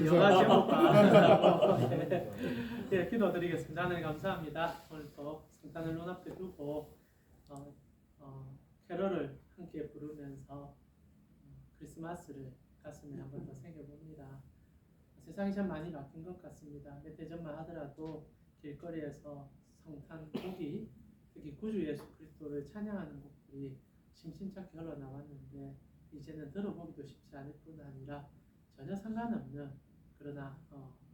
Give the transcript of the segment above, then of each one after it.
영화 제목과 예, 기도드리겠습니다. 하나님 감사합니다. 오늘 또 성탄을 눈앞에 두고 캐럴을 함께 부르면서 크리스마스를 가슴에 한 번 더 새겨봅니다. 세상이 참 많이 바뀐 것 같습니다. 몇 해 전만 하더라도 길거리에서 성탄 곡이, 특히 구주 예수 그리스도를 찬양하는 곡들이 심심찮게 흘러나왔는데, 이제는 들어보기도 쉽지 않을 뿐 아니라 전혀 상관없는, 그러나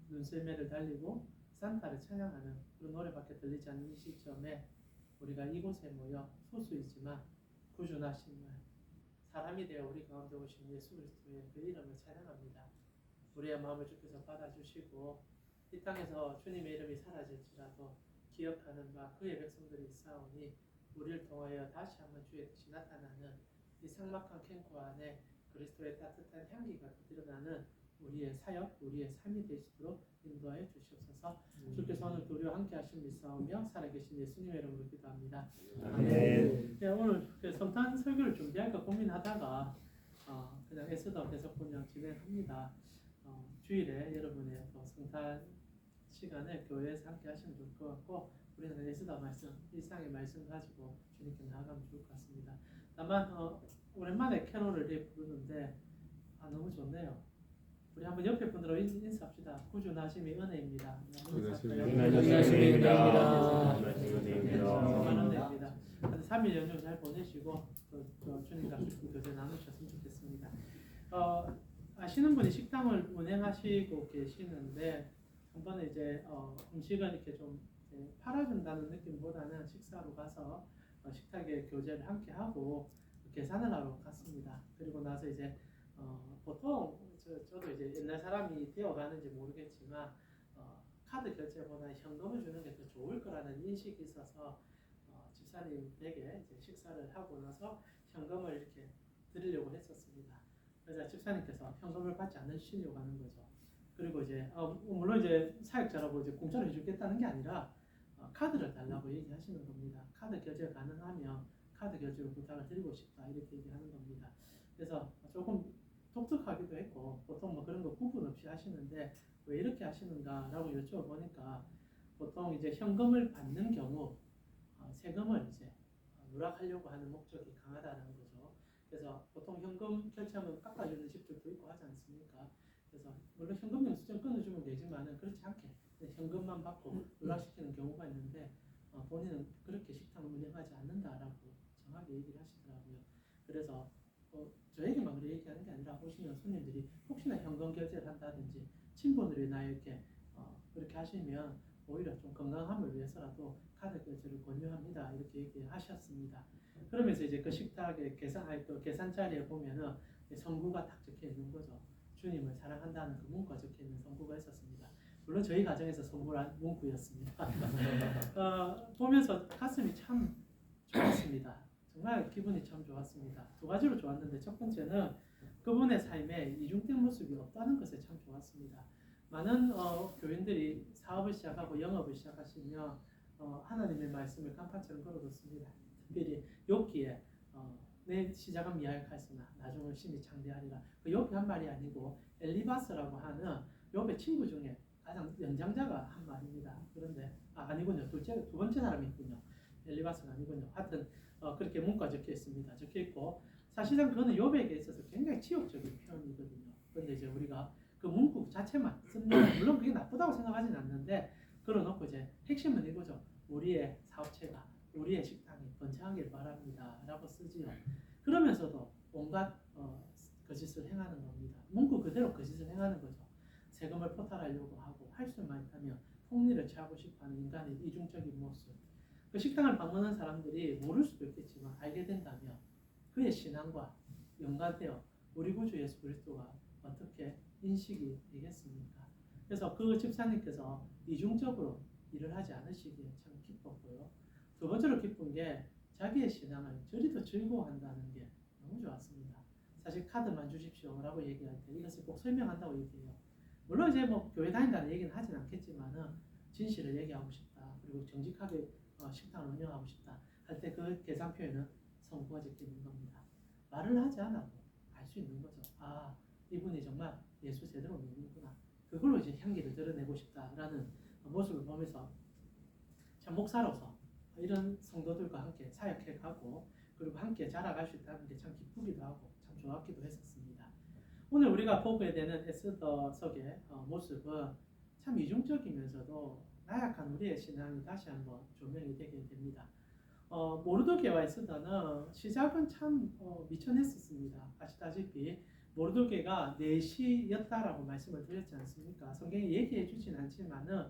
눈썰매를 달리고 산타를 찬양하는 그런 노래밖에 들리지 않는 이 시점에 우리가 이곳에 모여 소수이지만 구주나심을, 사람이 되어 우리 가운데 오신 예수 그리스도의 그 이름을 찬양합니다. 우리의 마음을 주께서 받아주시고 이 땅에서 주님의 이름이 사라질지라도 기억하는 바 그의 백성들이 있사오니, 우리를 통하여 다시 한번 주의 뜻이 나타나는 이 삭막한 캠프 안에 그리스도의 따뜻한 향기가 드러나는 우리의 사역, 우리의 삶이 되시도록 인도하여 주시옵소서. 주께서 오늘도 우리와 함께 하신 믿사오며 살아계신 예수님의 이름으로 기도합니다. 아멘. 네, 오늘 성탄 설교를 준비할까 고민하다가 그냥 에스더 계속 그냥 진행합니다. 주일에 여러분의 성탄 시간에 교회에서 함께 하시면 좋을 것 같고, 우리는 에스더 말씀, 일상의 말씀 가지고 주님께 나아가면 좋을 것 같습니다. 다만 오랜만에 캐롤을 부르는데 너무 좋네요. 우리 한번 옆에 분들하고 인사합시다. 구주나심의 은혜입니다. 은혜입니다. 3일 연휴 잘 보내시고 주님과 깊은 교제 나누셨으면 좋겠습니다. 아시는 분이 식당을 운행하시고 계시는데, 한 번에 이제 음식을 이렇게 좀 팔아준다는 느낌보다는 식사로 가서 식탁에 교제를 함께 하고 계산을 하러 갔습니다. 그리고 나서 이제 보통 저도 이제 옛날 사람이 되어가는지 모르겠지만 카드 결제보다 현금을 주는 게 더 좋을 거라는 인식이 있어서 집사님에게 이제 식사를 하고 나서 현금을 이렇게 드리려고 했었습니다. 그래서 집사님께서 현금을 받지 않으시려고 하는 거죠. 그리고 이제 물론 이제 사역자라고 이제 공짜로 해주겠다는 게 아니라 카드를 달라고 얘기하시는 겁니다. 카드 결제 가능하면 카드 결제로 부탁을 드리고 싶다, 이렇게 얘기하는 겁니다. 그래서 조금 독특하기도 했고, 보통 뭐 그런 거 구분 없이 하시는데 왜 이렇게 하시는가라고 여쭤보니까, 보통 이제 현금을 받는 경우 세금을 이제 누락하려고 하는 목적이 강하다는 거죠. 그래서 보통 현금 결제하면 깎아주는 집들도 있고 하지 않습니까? 그래서 물론 현금 영수증 끊어주면 되지만은 그렇지 않게 현금만 받고 누락시키는 경우가 있는데, 본인은 그렇게 식당을 운영하지 않는다라고 정확히 얘기를 하시더라고요. 그래서 저에게만 그렇게 얘기하는 게 아니라 오시는 손님들이 혹시나 현금 결제를 한다든지 친분으로 인하여 이렇게 그렇게 하시면 오히려 좀 건강함을 위해서라도 카드 결제를 권유합니다, 이렇게 얘기하셨습니다. 그러면서 이제 그 식탁의 계산 자리에 보면은 성구가 딱 적혀 있는 거죠. 주님을 사랑한다는 그 문구가 적혀 있는 성구가 있었습니다. 물론 저희 가정에서 성구란 문구였습니다. 보면서 가슴이 참 좋았습니다. 정말 기분이 참 좋았습니다. 두 가지로 좋았는데, 첫 번째는 그분의 삶에 이중된 모습이 없다는 것에 참 좋았습니다. 많은 교인들이 사업을 시작하고 영업을 시작하시며 하나님의 말씀을 간판처럼 걸어뒀습니다. 특별히 욥기에 내 시작은 미약하였으나 나중은 심히 창대하리라. 그 욥이 한 말이 아니고 엘리바스라고 하는 욥의 친구 중에 가장 연장자가 한 말입니다. 그런데 아니군요. 두 번째 사람이 있군요. 엘리바스가 아니군요. 하여튼 그렇게 문구가 적혀 있습니다. 적혀 있고, 사실상 그거는 욥에게 있어서 굉장히 치욕적인 표현이거든요. 그런데 이제 우리가 그 문구 자체만 쓰면, 물론 그게 나쁘다고 생각하지는 않는데, 그러놓고 이제 핵심은 이거죠. 우리의 사업체가, 우리의 식당이 번창하길 바랍니다 라고 쓰지요. 그러면서도 온갖 거짓을 행하는 겁니다. 문구 그대로 거짓을 행하는 거죠. 세금을 포탈하려고 하고, 할 수만 있다면 폭리를 취하고 싶어하는 인간의 이중적인 모습. 그 식당을 방문한 사람들이 모를 수도 있겠지만 알게 된다면 그의 신앙과 연관되어 우리 구주 예수 그리스도가 어떻게 인식이 되겠습니까? 그래서 그 집사님께서 이중적으로 일을 하지 않으시기에 참 기뻤고요. 두 번째로 기쁜 게 자기의 신앙을 저리도 즐거워한다는 게 너무 좋았습니다. 사실 카드만 주십시오라고 얘기할 때 이것을 꼭 설명한다고 얘기해요. 물론 이제 뭐 교회 다닌다는 얘기는 하진 않겠지만은 진실을 얘기하고 싶다, 그리고 정직하게 식당을 운영하고 싶다 할 때 그 계산표에는 성구가 적혀 있는 겁니다. 말을 하지 않아도 알 수 있는 거죠. 이분이 정말 예수 제대로 믿는구나. 그걸로 이제 향기를 드러내고 싶다라는 모습을 보면서 참 목사로서 이런 성도들과 함께 사역해가고 그리고 함께 자라갈 수 있다는 게 참 기쁘기도 하고 참 좋았기도 했었습니다. 오늘 우리가 보게 되는 에스더서의 모습은 참 이중적이면서도 나약한 우리의 신앙이 다시 한번 조명이 되게 됩니다. 모르드게와 에스더는 시작은 참 미천했었습니다. 아시다시피 모르드게가 내시였다라고 말씀을 드렸지 않습니까? 성경이 얘기해 주진 않지만은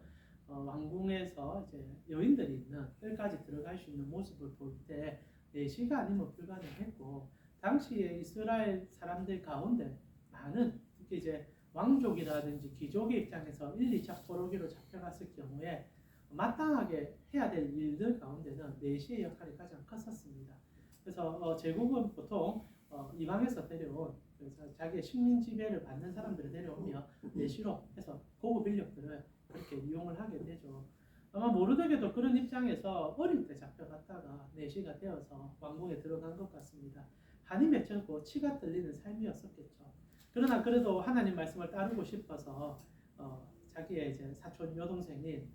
왕궁에서 이제 여인들이 있는 뜰까지 들어갈 수 있는 모습을 볼 때 내시가 아니면 불가능했고 당시에 이스라엘 사람들 가운데 많은 특히 이제 왕족이라든지 귀족의 입장에서 1, 2차 포로기로 잡혀갔을 경우에 마땅하게 해야 될 일들 가운데는 내시의 역할이 가장 컸었습니다. 그래서 제국은 보통 이방에서 데려온 그래서 자기의 식민 지배를 받는 사람들을 데려오며 내시로 해서 고급 인력들을 그렇게 이용을 하게 되죠. 아마 모르드게도 그런 입장에서 어릴 때 잡혀갔다가 내시가 되어서 왕궁에 들어간 것 같습니다. 한이 맺혔고 치가 떨리는 삶이었었겠죠. 그러나 그래도 하나님 말씀을 따르고 싶어서 자기의 이제 사촌 여동생인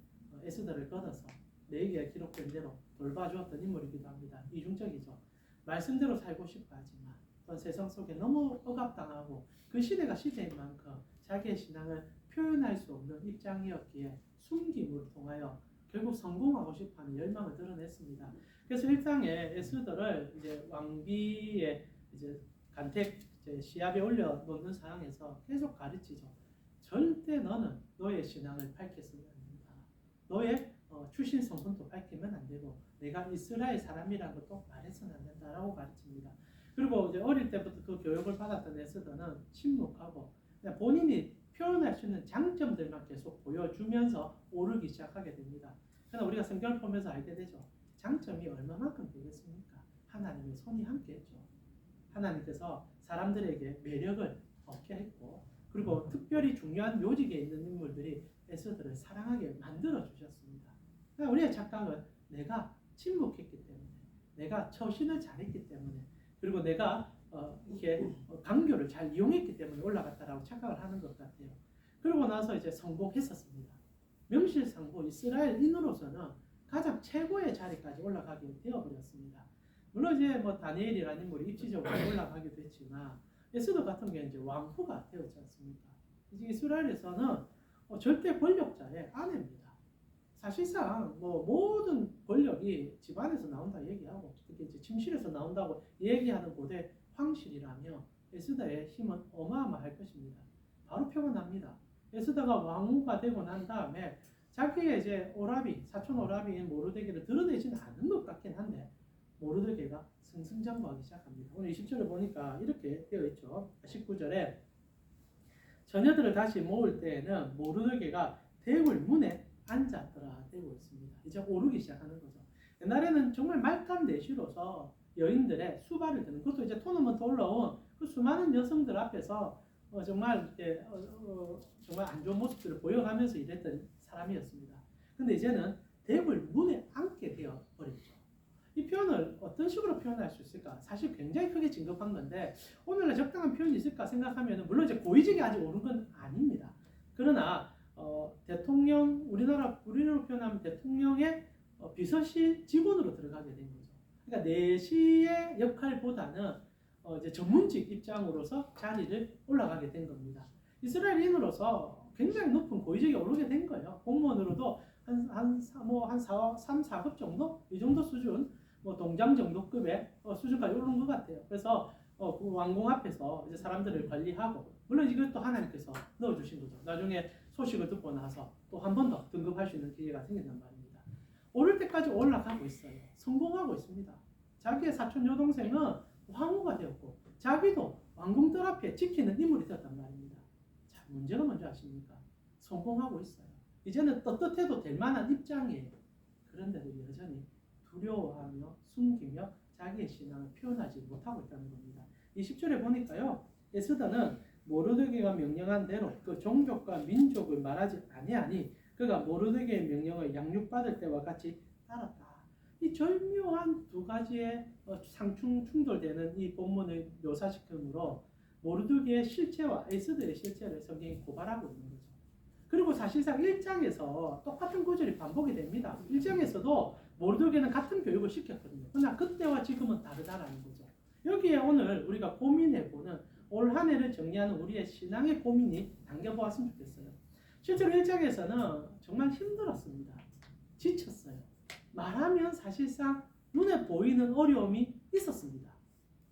에스더를 걷어서 내기에 기록된 대로 돌봐주었던 인물이기도 합니다. 이중적이죠. 말씀대로 살고 싶어 하지만 어떤 세상 속에 너무 억압당하고 그 시대가 시대인 만큼 자기의 신앙을 표현할 수 없는 입장이었기에 숨김을 통하여 결국 성공하고 싶어하는 열망을 드러냈습니다. 그래서 일상에 에스더를 이제 왕비의 이제 간택 시합에 올려놓는 상황에서 계속 가르치죠. 절대 너는 너의 신앙을 밝혔으면 안 된다. 너의 출신 성분도 밝히면 안 되고 내가 이스라엘 사람이라는 것도 말해서는 안 된다라고 가르칩니다. 그리고 이제 어릴 때부터 그 교육을 받았던 에스더는 침묵하고 그냥 본인이 표현할 수 있는 장점들만 계속 보여주면서 오르기 시작하게 됩니다. 그러나 우리가 성경을 보면서 알게 되죠. 장점이 얼마만큼 되겠습니까? 하나님의 손이 함께했죠. 하나님께서 사람들에게 매력을 얻게 했고 그리고 특별히 중요한 요직에 있는 인물들이 에스더를 사랑하게 만들어 주셨습니다. 그러니까 우리의 착각은 내가 침묵했기 때문에 내가 처신을 잘했기 때문에 그리고 내가 이렇게 강교를 잘 이용했기 때문에 올라갔다라고 착각을 하는 것 같아요. 그러고 나서 이제 성공했었습니다. 명실상부 이스라엘인으로서는 가장 최고의 자리까지 올라가게 되어버렸습니다. 물론 이제 뭐 다니엘이라는 인물이 입지적으로 올라가기도 했지만 에스더 같은 경우는 이제 왕후가 되었지 않습니까? 이제 이스라엘에서는 절대 권력자의 아내입니다. 사실상 뭐 모든 권력이 집안에서 나온다 얘기하고 특히 이제 침실에서 나온다고 얘기하는 고대 황실이라며 에스더의 힘은 어마어마할 것입니다. 바로 표가 납니다. 에스더가 왕후가 되고 난 다음에 자기의 이제 오라비, 사촌 오라비인 모르드게를 드러내지는 않은 것 같긴 한데 모르드게가 승승장구하기 시작합니다. 오늘 20절을 보니까 이렇게 되어 있죠. 19절에 처녀들을 다시 모을 때에는 모르드게가 대궐 문에 앉았더라 되고 있습니다. 이제 오르기 시작하는 거죠. 옛날에는 정말 말단 내시로서 여인들의 수발을 드는 그것도 이제 토너먼트 올라온 그 수많은 여성들 앞에서 정말 이렇게 정말 안 좋은 모습들을 보여가면서 일했던 사람이었습니다. 근데 이제는 대궐 문에 앉게 되어 버렸죠. 이 표현을 어떤 식으로 표현할 수 있을까? 사실 굉장히 크게 진급한 건데 오늘날 적당한 표현이 있을까 생각하면 물론 이제 고위직이 아직 오른 건 아닙니다. 그러나 대통령 우리나라로 표현하면 대통령의 비서실 직원으로 들어가게 된 거죠. 그러니까 내시의 역할보다는 이제 전문직 입장으로서 자리를 올라가게 된 겁니다. 이스라엘인으로서 굉장히 높은 고위직에 오르게 된 거예요. 공무원으로도 한 3, 4급 정도? 이 정도 수준, 뭐 동장 정도급의 수준까지 오른 것 같아요. 그래서 그 왕궁 앞에서 이제 사람들을 관리하고 물론 이것도 하나님께서 넣어주신 거죠. 나중에 소식을 듣고 나서 또 한 번 더 등급할 수 있는 기회가 생긴단 말입니다. 오를 때까지 올라가고 있어요. 성공하고 있습니다. 자기의 사촌 여동생은 황후가 되었고 자기도 왕궁 뜰 앞에 지키는 인물이 되었단 말입니다. 자, 문제가 뭔지 아십니까? 성공하고 있어요. 이제는 떳떳해도 될 만한 입장이에요. 그런데도 여전히 두려워하며 숨기며 자기의 신앙을 표현하지 못하고 있다는 겁니다. 20절에 보니까요. 에스더는 모르드게가 명령한 대로 그 종족과 민족을 말하지 아니하니 그가 모르드게의 명령을 양육받을 때와 같이 따랐다. 이 절묘한 두 가지의 상충 충돌되는 이 본문을 묘사시키므로 모르드게의 실체와 에스더의 실체를 성경이 고발하고 있는 거죠. 그리고 사실상 1장에서 똑같은 구절이 반복이 됩니다. 1장에서도 모르드게는 같은 교육을 시켰거든요. 그러나 그때와 지금은 다르다라는 거죠. 여기에 오늘 우리가 고민해보는 올 한 해를 정리하는 우리의 신앙의 고민이 담겨보았으면 좋겠어요. 실제로 1장에서는 정말 힘들었습니다. 지쳤어요. 말하면 사실상 눈에 보이는 어려움이 있었습니다.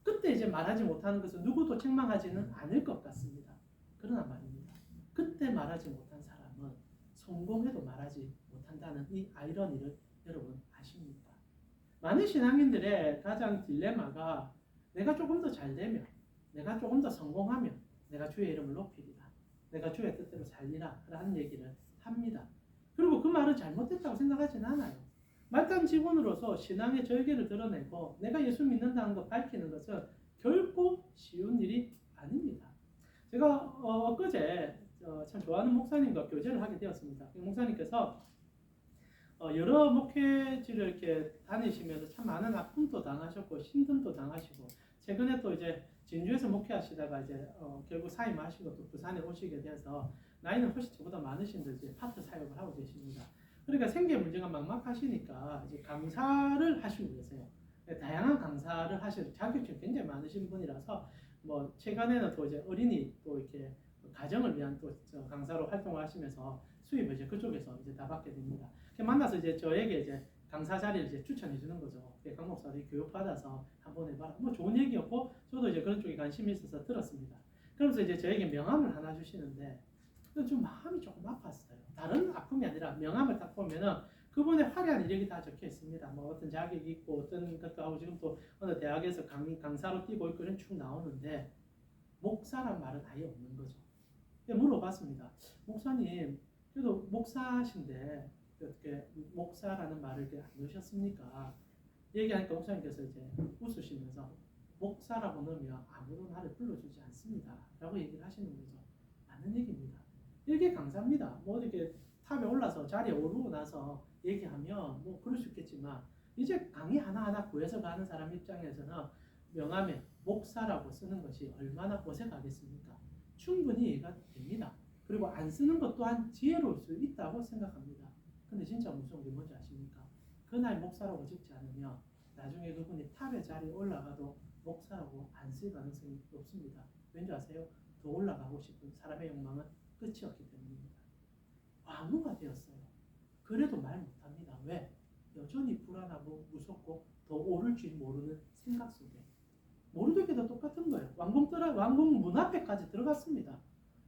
그때 이제 말하지 못하는 것은 누구도 책망하지는 않을 것 같습니다. 그러나 말입니다. 그때 말하지 못한 사람은 성공해도 말하지 못한다는 이 아이러니를 여러분 아십니까? 많은 신앙인들의 가장 딜레마가 내가 조금 더 잘 되면, 내가 조금 더 성공하면 내가 주의 이름을 높이리라, 내가 주의 뜻대로 살리라 라는 얘기를 합니다. 그리고 그 말은 잘못됐다고 생각하지는 않아요. 말단 직원으로서 신앙의 절개를 드러내고 내가 예수 믿는다는 것 밝히는 것은 결코 쉬운 일이 아닙니다. 제가 엊그제 참 좋아하는 목사님과 교제를 하게 되었습니다. 목사님께서 여러 목회지를 이렇게 다니시면서 참 많은 아픔도 당하셨고 힘듦도 당하시고 최근에 또 이제 진주에서 목회하시다가 이제 결국 사임하시고 또 부산에 오시게 돼서 나이는 훨씬 저보다 많으신데 이제 파트 사역을 하고 계십니다. 그러니까 생계 문제가 막막하시니까 이제 강사를 하시고 계세요. 다양한 강사를 하실 자격증이 굉장히 많으신 분이라서 뭐 최근에는 또 이제 어린이 또 이렇게 가정을 위한 또 강사로 활동을 하시면서 수입을 이제 그쪽에서 이제 다 받게 됩니다. 만나서 이제 저에게 이제 강사 자리를 이제 추천해 주는 거죠. 강 목사들이 교육 받아서 한번 해봐라. 뭐 좋은 얘기였고 저도 이제 그런 쪽에 관심이 있어서 들었습니다. 그러면서 이제 저에게 명함을 하나 주시는데 좀 마음이 조금 아팠어요. 다른 아픔이 아니라 명함을 딱 보면은 그분의 화려한 이력이 다 적혀 있습니다. 뭐 어떤 자격이 있고 어떤 것도 하고 지금 또 어느 대학에서 강사로 뛰고 있고 이런 쭉 나오는데 목사란 말은 아예 없는 거죠. 물어봤습니다. 목사님, 그래도 목사신데 어떻게 목사라는 말을 안 넣으셨습니까? 얘기하니까 목사님께서 이제 웃으시면서 목사라고 넣으면 아무도 나를 불러주지 않습니다. 라고 얘기를 하시는 거죠. 맞는 얘기입니다. 이게 강사입니다. 뭐 이렇게 탑에 올라서 자리에 오르고 나서 얘기하면 뭐 그럴 수 있겠지만 이제 강의 하나하나 구해서 가는 사람 입장에서는 명함에 목사라고 쓰는 것이 얼마나 어색하겠습니까? 충분히 이해가 됩니다. 그리고 안 쓰는 것 또한 지혜로울 수 있다고 생각합니다. 근데 진짜 무서운 게 뭔지 아십니까? 그날 목사라고 적지 않으면 나중에 그분이 탑의 자리에 올라가도 목사라고 안 쓸 가능성이 높습니다. 왠지 아세요? 더 올라가고 싶은 사람의 욕망은 끝이 없기 때문입니다. 왕후가 되었어요. 그래도 말 못합니다. 왜? 여전히 불안하고 무섭고 더 오를 줄 모르는 생각 속에. 모르드게도 똑같은 거예요. 왕궁 문 앞에까지 들어갔습니다.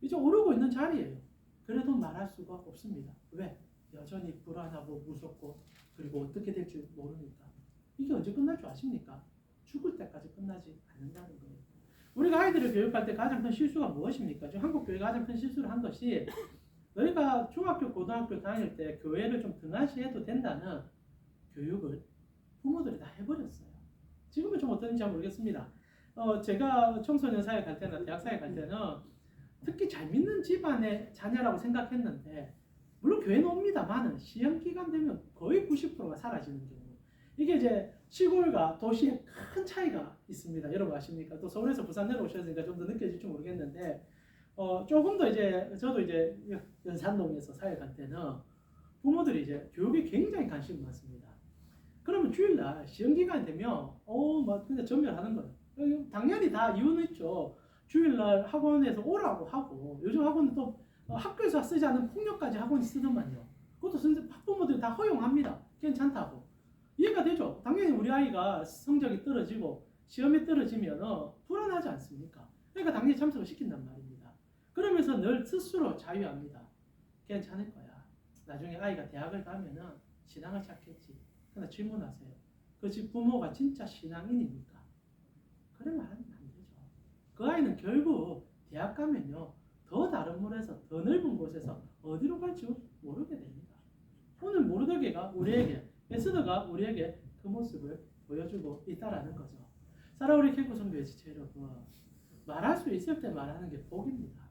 이제 오르고 있는 자리예요. 그래도 말할 수가 없습니다. 왜? 여전히 불안하고 무섭고 그리고 어떻게 될 줄 모르니까. 이게 언제 끝날 줄 아십니까? 죽을 때까지 끝나지 않는다는 거예요. 우리가 아이들을 교육할 때 가장 큰 실수가 무엇입니까? 지금 한국 교회가 가장 큰 실수를 한 것이 너희가 중학교, 고등학교 다닐 때 교회를 좀 등한시해도 된다는 교육을 부모들이 다 해버렸어요. 지금은 좀 어떤지 잘 모르겠습니다. 제가 청소년 사회 갈 때나 대학 사회 갈 때는 특히 잘 믿는 집안의 자녀라고 생각했는데 물론 교회는 옵니다만은 시험 기간 되면 거의 90%가 사라지는 경우. 이게 이제 시골과 도시의 큰 차이가 있습니다. 여러분 아십니까? 또 서울에서 부산 내려오셨으니까 좀 더 느껴질지 모르겠는데 조금 더 이제 저도 이제 연산동에서 사회 갈 때는 부모들이 이제 교육에 굉장히 관심이 많습니다. 그러면 주일날 시험 기간 되면 막 그냥 전멸하는 거예요. 당연히 다 이유는 있죠. 주일날 학원에서 오라고 하고 요즘 학원은 또 학교에서 쓰지 않은 폭력까지 학원이 쓰더만요. 그것도 학부모들이 다 허용합니다. 괜찮다고. 이해가 되죠? 당연히 우리 아이가 성적이 떨어지고 시험에 떨어지면 불안하지 않습니까? 그러니까 당연히 참석을 시킨단 말입니다. 그러면서 늘 스스로 자유합니다. 괜찮을 거야. 나중에 아이가 대학을 가면은 신앙을 찾겠지. 그러나 질문하세요. 그 집 부모가 진짜 신앙인입니까? 그래 말하면 안 되죠. 그 아이는 결국 대학 가면요. 더 다른 물에서 더 넓은 곳에서 어디로 갈지 모르게 됩니다. 오늘 모르드게가 우리에게 에스더가 우리에게 그 모습을 보여주고 있다라는 거죠. 사랑우리 캠프 성도의 지체 여러분, 말할 수 있을 때 말하는 게 복입니다.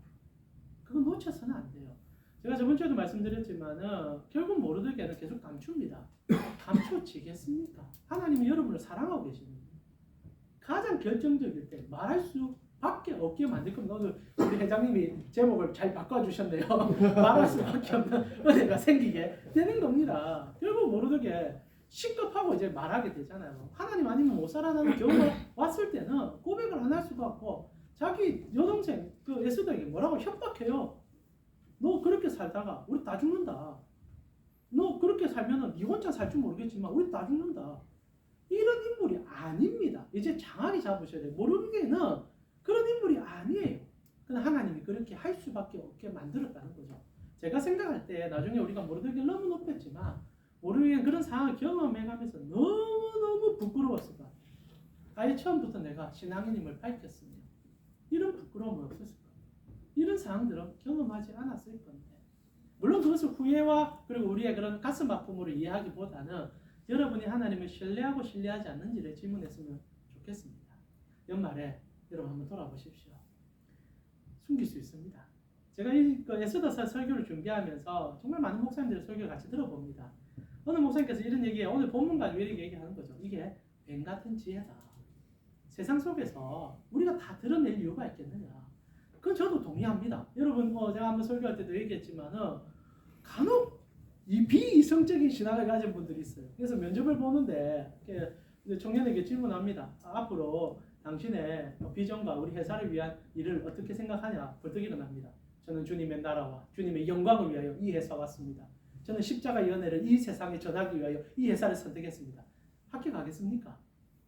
그거 놓쳐서는 안 돼요. 제가 저번 주에도 말씀드렸지만은 결국 모르드게는 계속 감춥니다. 감춰지겠습니까? 하나님이 여러분을 사랑하고 계십니다. 가장 결정적일 때 말할 수 밖에 없게 만들 겁니다. 오늘 우리 회장님이 제목을 잘 바꿔주셨네요. 말할 수밖에 없는 은혜가 생기게 되는 겁니다. 결국 모르게 시급하고 이제 말하게 되잖아요. 하나님 아니면 못 살아나는 경우가 왔을 때는 고백을 안 할 수가 없고 자기 여동생 그 에스더에게 뭐라고 협박해요. 너 그렇게 살다가 우리 다 죽는다. 너 그렇게 살면은 네 혼자 살 줄 모르겠지만 우리 다 죽는다. 이런 인물이 아닙니다. 이제 장하게 잡으셔야 돼요. 모르게는 그런 인물이 아니에요. 그러나 하나님이 그렇게 할 수밖에 없게 만들었다는 거죠. 제가 생각할 때 나중에 우리가 모르게를 너무 높였지만 모르게 그런 상황을 경험해가면서 너무너무 부끄러웠을 것 같아요. 아예 처음부터 내가 신앙인임을 밝혔으면 이런 부끄러움은 없었을 거예요. 이런 상황들은 경험하지 않았을 건데 물론 그것을 후회와 그리고 우리의 그런 가슴 아픔으로 이해하기보다는 여러분이 하나님을 신뢰하고 신뢰하지 않는지를 질문했으면 좋겠습니다. 연말에 여러분 한번 돌아보십시오. 숨길 수 있습니다. 제가 이 에스더서 설교를 준비하면서 정말 많은 목사님들의 설교를 같이 들어봅니다. 어느 목사님께서 이런 얘기해요. 오늘 본문 가지고 이렇게 얘기하는 거죠. 이게 뱀 같은 지혜다. 세상 속에서 우리가 다 드러낼 이유가 있겠느냐. 그건 저도 동의합니다. 여러분 제가 한번 설교할 때도 얘기했지만은 간혹 이 비이성적인 신앙을 가진 분들이 있어요. 그래서 면접을 보는데 청년에게 질문합니다. 앞으로 당신의 비전과 우리 회사를 위한 일을 어떻게 생각하냐? 벌떡 일어납니다. 저는 주님의 나라와 주님의 영광을 위하여 이 회사 왔습니다. 저는 십자가의 연애를 이 세상에 전하기 위하여 이 회사를 선택했습니다. 합격하겠습니까?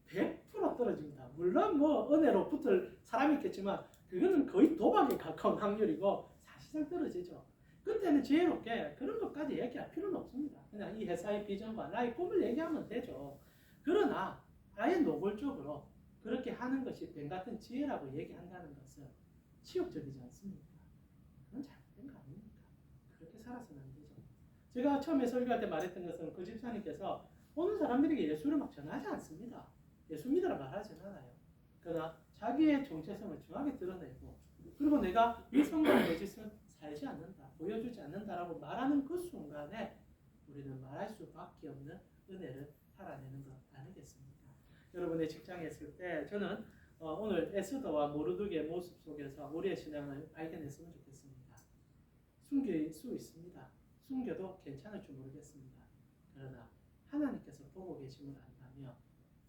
100% 떨어집니다. 물론 뭐 은혜로 붙을 사람이 있겠지만 그거는 거의 도박에 가까운 확률이고 사실상 떨어지죠. 그때는 지혜롭게 그런 것까지 얘기할 필요는 없습니다. 그냥 이 회사의 비전과 나의 꿈을 얘기하면 되죠. 그러나 아예 노골적으로 그렇게 하는 것이 뱀 같은 지혜라고 얘기한다는 것은 치욕적이지 않습니까? 그건 잘못된 거 아닙니까? 그렇게 살아서는 안 되죠. 제가 처음에 설교할 때 말했던 것은 그 집사님께서 오는 사람들에게 예수를 막 전하지 않습니다. 예수 믿으라 말하진 않아요. 그러나 자기의 정체성을 정확히 드러내고 그리고 내가 이 성경의 거짓을 살지 않는다, 보여주지 않는다라고 말하는 그 순간에 우리는 말할 수밖에 없는 은혜를 살아내는 것 아니겠습니까? 여러분의 직장에 있을 때 저는 오늘 에스더와 모르드게의 모습 속에서 우리의 신앙을 발견했으면 좋겠습니다. 숨길 수 있습니다. 숨겨도 괜찮을 줄 모르겠습니다. 그러나 하나님께서 보고 계심을 안다면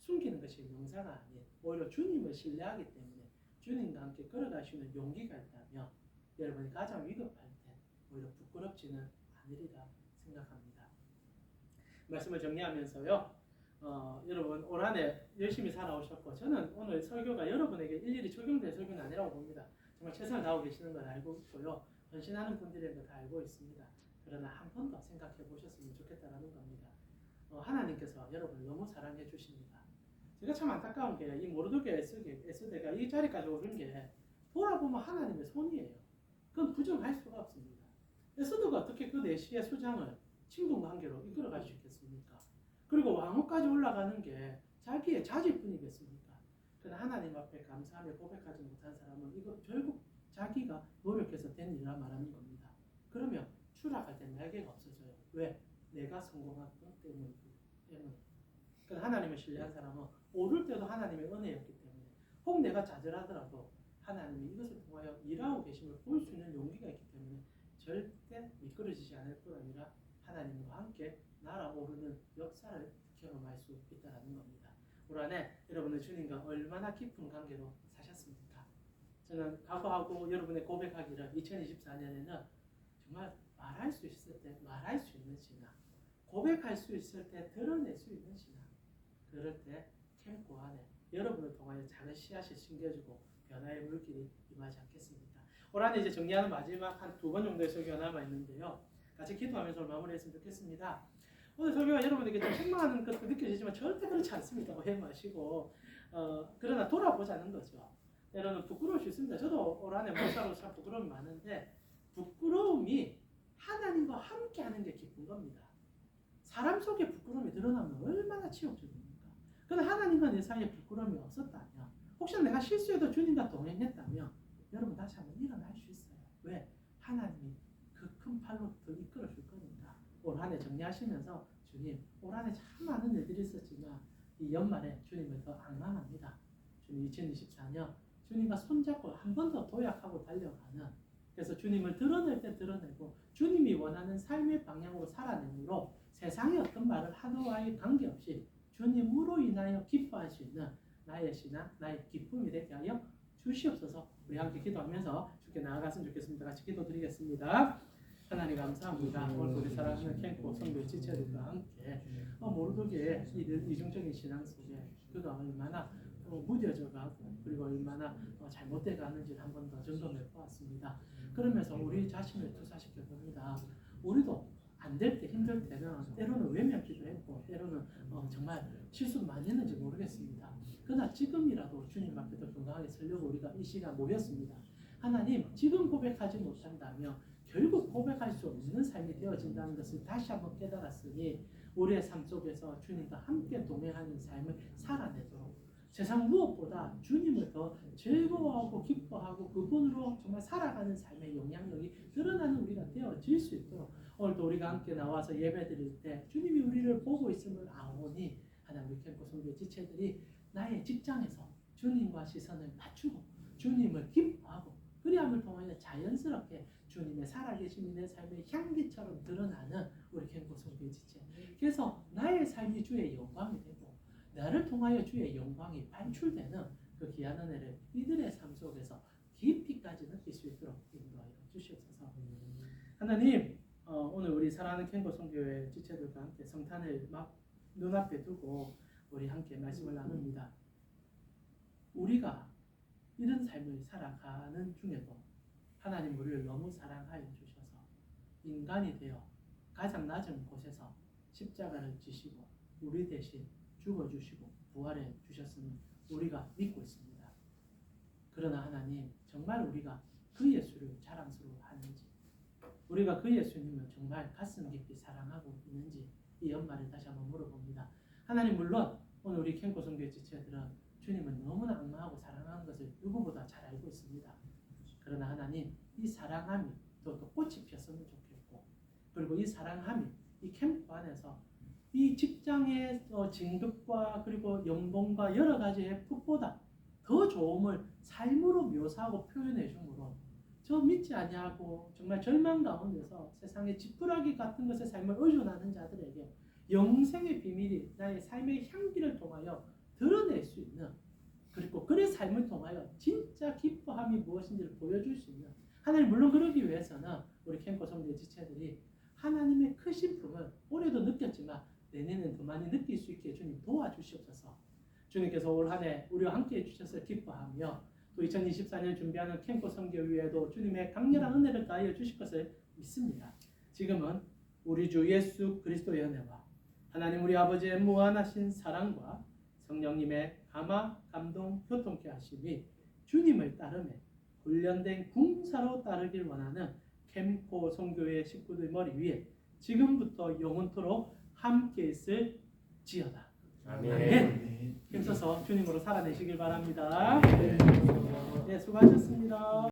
숨기는 것이 명사가 아닌 오히려 주님을 신뢰하기 때문에 주님과 함께 걸어가시는 용기가 있다면 여러분이 가장 위급할 때 오히려 부끄럽지는 않으리라 생각합니다. 말씀을 정리하면서요. 여러분 올 한 해 열심히 살아오셨고 저는 오늘 설교가 여러분에게 일일이 적용될 설교는 아니라고 봅니다. 정말 최선을 다하고 계시는 걸 알고 있고요. 헌신하는 분들인 거 다 알고 있습니다. 그러나 한 번 더 생각해 보셨으면 좋겠다는 겁니다. 하나님께서 여러분을 너무 사랑해 주십니다. 제가 참 안타까운 게 이 모르드게 에스더가 이 자리까지 오른 게 돌아보면 하나님의 손이에요. 그건 부정할 수가 없습니다. 에스더가 어떻게 그 내시의 수장을 친분과 관계로 이끌어갈 수 있겠습니까? 그리고 왕후까지 올라가는 게 자기의 자질뿐이겠습니까? 그러나 하나님 앞에 감사하며 고백하지 못한 사람은 이거 결국 자기가 노력해서 된 일이라 말하는 겁니다. 그러면 추락할 때 날개가 없어져요. 왜? 내가 성공한 것 때문에. 그러나 하나님을 신뢰한 사람은 오를 때도 하나님의 은혜였기 때문에 혹 내가 좌절하더라도 하나님이 이것을 통하여 일하고 계심을 볼 수 있는 용기가 있기 때문에 절대 미끄러지지 않을 뿐 아니라 하나님과 함께 날아오르는 역사를 경험할 수 있다는 겁니다. 올 한 해 여러분은 주님과 얼마나 깊은 관계로 사셨습니까? 저는 각오하고 여러분의 고백하기를 2024년에는 정말 말할 수 있을 때 말할 수 있는 신앙, 고백할 수 있을 때 드러낼 수 있는 신앙, 그럴 때 캠프 안에 여러분을 통하여 작은 씨앗이 심겨지고 변화의 물길이 임하지 않겠습니까? 올 한 해 이제 정리하는 마지막 한 2번 정도의 설교가 남아있는데요. 같이 기도하면서 마무리했으면 좋겠습니다. 오늘 설교가 여러분에게 좀 책망하는 것도 느껴지지만 절대 그렇지 않습니다. 오해 마시고 그러나 돌아보자는 거죠. 때로는 부끄러울 수 있습니다. 저도 올 한 해 목사로서 참 부끄러움이 많은데 부끄러움이 하나님과 함께 하는 게 기쁜 겁니다. 사람 속에 부끄러움이 드러나면 얼마나 치욕적입니까? 그런데 하나님과 내 사이에 부끄러움이 없었다면 혹시 내가 실수해도 주님과 동행했다면 여러분 다시 한번 일어날 수 있어요. 왜? 하나님이 그 큰 팔로 더 이끌어 줄 겁니다. 올 한 해 정리하시면서 주님 올 한 해 참 많은 일들이 있었지만 이 연말에 주님을 더 앙망합니다. 주님 2024년 주님과 손잡고 한 번 더 도약하고 달려가는, 그래서 주님을 드러낼 때 드러내고 주님이 원하는 삶의 방향으로 살아내므로 세상의 어떤 말을 하도와의 관계없이 주님으로 인하여 기뻐할 수 있는 나의 신앙, 나의 기쁨이 되게 하여 주시옵소서. 우리 함께 기도하면서 주께 나아갔으면 좋겠습니다. 같이 기도드리겠습니다. 하나님 감사합니다. 오늘 우리 사랑하는 캠코 성도 지체들과 함께 모르게 이중적인 신앙 속에 그가 얼마나 무뎌져 가고 그리고 얼마나 잘못돼 가는지를 한 번 더 점검해 보았습니다. 그러면서 우리 자신을 투사시켜 봅니다. 우리도 안 될 때, 힘들 때는 때로는 외면기도 했고 때로는 정말 실수도 많이 했는지 모르겠습니다. 그러나 지금이라도 주님 앞에 더 건강하게 서려고 우리가 이 시간 모였습니다. 하나님, 지금 고백하지 못한다면 결국 고백할 수 없는 삶이 되어진다는 것을 다시 한번 깨달았으니 우리의 삶 속에서 주님과 함께 동행하는 삶을 살아내도록 세상 무엇보다 주님을 더 즐거워하고 기뻐하고 그분으로 정말 살아가는 삶의 영향력이 드러나는 우리가 되어질 수 있도록 오늘도 우리가 함께 나와서 예배드릴 때 주님이 우리를 보고 있음을 아오니 하나님 우리 캠프 성도의 지체들이 나의 직장에서 주님과 시선을 맞추고 주님을 기뻐하고 그리함을 통하여 자연스럽게 주님의 살아계심이 내 삶의 향기처럼 드러나는 우리 캠프 성도의 지체. 그래서 나의 삶이 주의 영광이 되고 나를 통하여 주의 영광이 반출되는 그 귀한 은혜를 이들의 삶 속에서 깊이까지 느낄 수 있도록 인도하여 주시옵소서. 하나님, 오늘 우리 사랑하는 캠프 성교회 지체들과 함께 성탄을 막 눈앞에 두고 우리 함께 말씀을 나눕니다. 우리가 이런 삶을 살아가는 중에도 하나님 우리를 너무 사랑하여 주셔서 인간이 되어 가장 낮은 곳에서 십자가를 지시고 우리 대신 죽어주시고 부활해 주셨음을 우리가 믿고 있습니다. 그러나 하나님, 정말 우리가 그 예수를 자랑스러워하는지 우리가 그 예수님을 정말 가슴 깊이 사랑하고 있는지 이 연말에 다시 한번 물어봅니다. 하나님, 물론 오늘 우리 캠프 성교회 지체들은 주님을 너무나 악마하고 사랑하는 것을 누구보다 잘 알고 있습니다. 그러나 하나님, 이 사랑함이 또 꽃이 피었으면 좋겠고 그리고 이 사랑함이 이 캠프 안에서 이 직장의 진급과 그리고 연봉과 여러 가지의 풋보다 더 좋음을 삶으로 묘사하고 표현해 주므로 저 믿지 아니하고 정말 절망 가운데서 세상의 지푸라기 같은 것의 삶을 의존하는 자들에게 영생의 비밀이 나의 삶의 향기를 통하여 드러낼 수 있는 그리고 그의 삶을 통하여 진짜 기뻐함이 무엇인지를 보여줄 수 있는 하나님, 물론 그러기 위해서는 우리 캠프 성도의 지체들이 하나님의 크신 품을 올해도 느꼈지만 내년엔 더 많이 느낄 수 있게 주님 도와주시옵소서. 주님께서 올 한 해 우리와 함께해 주셔서 기뻐하며 또 2024년 준비하는 캠프 선교위에도 주님의 강렬한 은혜를 가하여 주실 것을 믿습니다. 지금은 우리 주 예수 그리스도의 은혜와 하나님 우리 아버지의 무한하신 사랑과 성령님의 감화, 감동, 교통케 하심이 주님을 따르며 훈련된 군사로 따르길 원하는 캠프 선교회 식구들 머리 위에 지금부터 영원토록 함께 있을 지어다. 아멘. 힘써서 주님으로 살아내시길 바랍니다. 네, 수고하셨습니다.